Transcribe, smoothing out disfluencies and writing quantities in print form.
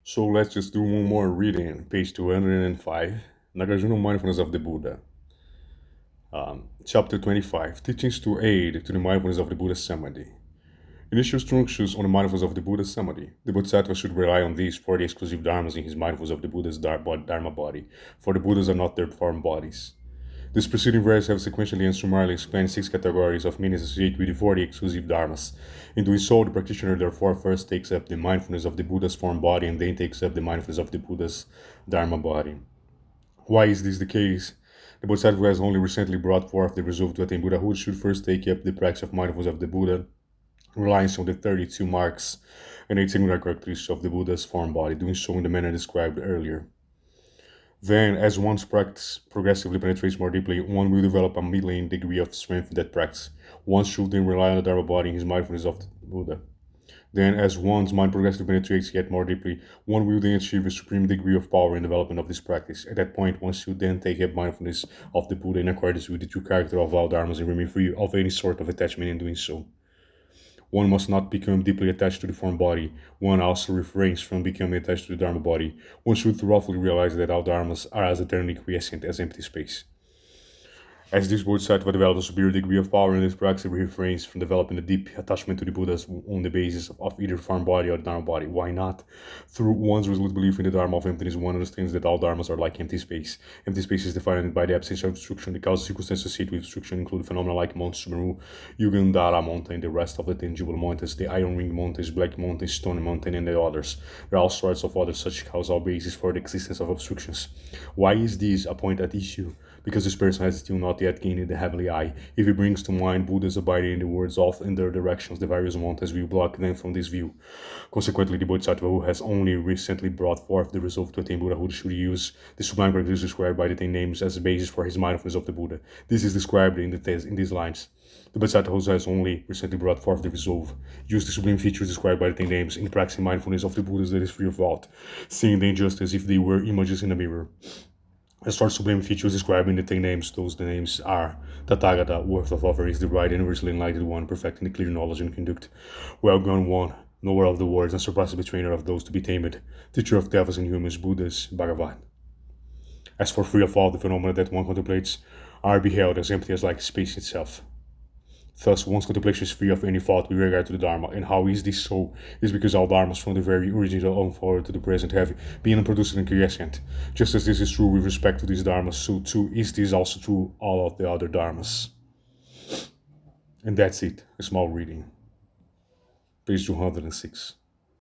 So let's just do one more reading. Page 205, Nāgārjuna Mindfulness of the Buddha. Chapter 25, Teachings to Aid to the Mindfulness of the Buddhist Samadhi. Initial instructions on the mindfulness of the Buddhist Samadhi. The Bodhisattva should rely on these for the exclusive dharmas in his mindfulness of the Buddha's Dharma body, for the Buddhas are not their form bodies. These preceding verses have sequentially and summarily explained 6 categories of meanings associated with the 40 exclusive dharmas. In doing so, the practitioner therefore first takes up the mindfulness of the Buddha's form body and then takes up the mindfulness of the Buddha's Dharma body. Why is this the case? The Bodhisattva who has only recently brought forth the resolve to attain Buddhahood should first take up the practice of mindfulness of the Buddha, relying on the 32 marks and 8 singular characteristics of the Buddha's form body, doing so in the manner described earlier. Then, as one's practice progressively penetrates more deeply, one will develop a middling degree of strength in that practice. One should then rely on the Dharma body in his mindfulness of the Buddha. Then, as one's mind progressively penetrates yet more deeply, one will then achieve a supreme degree of power in development of this practice. At that point, one should then take up mindfulness of the Buddha in accordance with the true character of all dharmas and remain free of any sort of attachment in doing so. One must not become deeply attached to the form body. One also refrains from becoming attached to the Dharma body. One should thoroughly realize that all dharmas are as eternally quiescent as empty space. As this Bodhisattva develops a superior degree of power in this practice, he refrains from developing a deep attachment to the Buddhas on the basis of either form body or Dharma body. Why not? Through one's resolute belief in the Dharma of emptiness, one understands that all dharmas are like empty space. Empty space is defined by the absence of obstruction. The causes circumstances associated with obstruction include phenomena like Mount Sumeru, Yugandhara Mountain, the rest of the tangible mountains, the Iron Ring Mountains, Black Mountain, Stone Mountain, and the others. There are all sorts of other such causal bases for the existence of obstructions. Why is this a point at issue? Because this person has still not yet gained the heavenly eye. If he brings to mind Buddha's abiding in the words of in their directions, the various mountains will block them from this view. Consequently, the Bodhisattva who has only recently brought forth the resolve to attain Buddhahood should use the sublime characteristics described by the 10 names as a basis for his mindfulness of the Buddha. This is described in these lines. The Bodhisattva who has only recently brought forth the resolve, use the sublime features described by the 10 names in practicing mindfulness of the Buddhas that is free of fault, seeing them just as if they were images in a mirror. As for sublime features described in the 10 names, those names are Tathagata, worth of offerings, the right universally enlightened one, perfecting the clear knowledge and conduct, well-gone one, knower of the words, and surpassable trainer of those to be tamed, teacher of devils and humans, Buddhas, Bhagavat. As for free of all, the phenomena that one contemplates are beheld as empty as like space itself. Thus, one's contemplation is free of any fault with regard to the Dharma. And how is this so? Is because all Dharmas from the very original unfolded to the present have been unproduced and quiescent. Just as this is true with respect to these Dharmas, so too is this also true all of the other Dharmas. And that's it, a small reading. Page 206.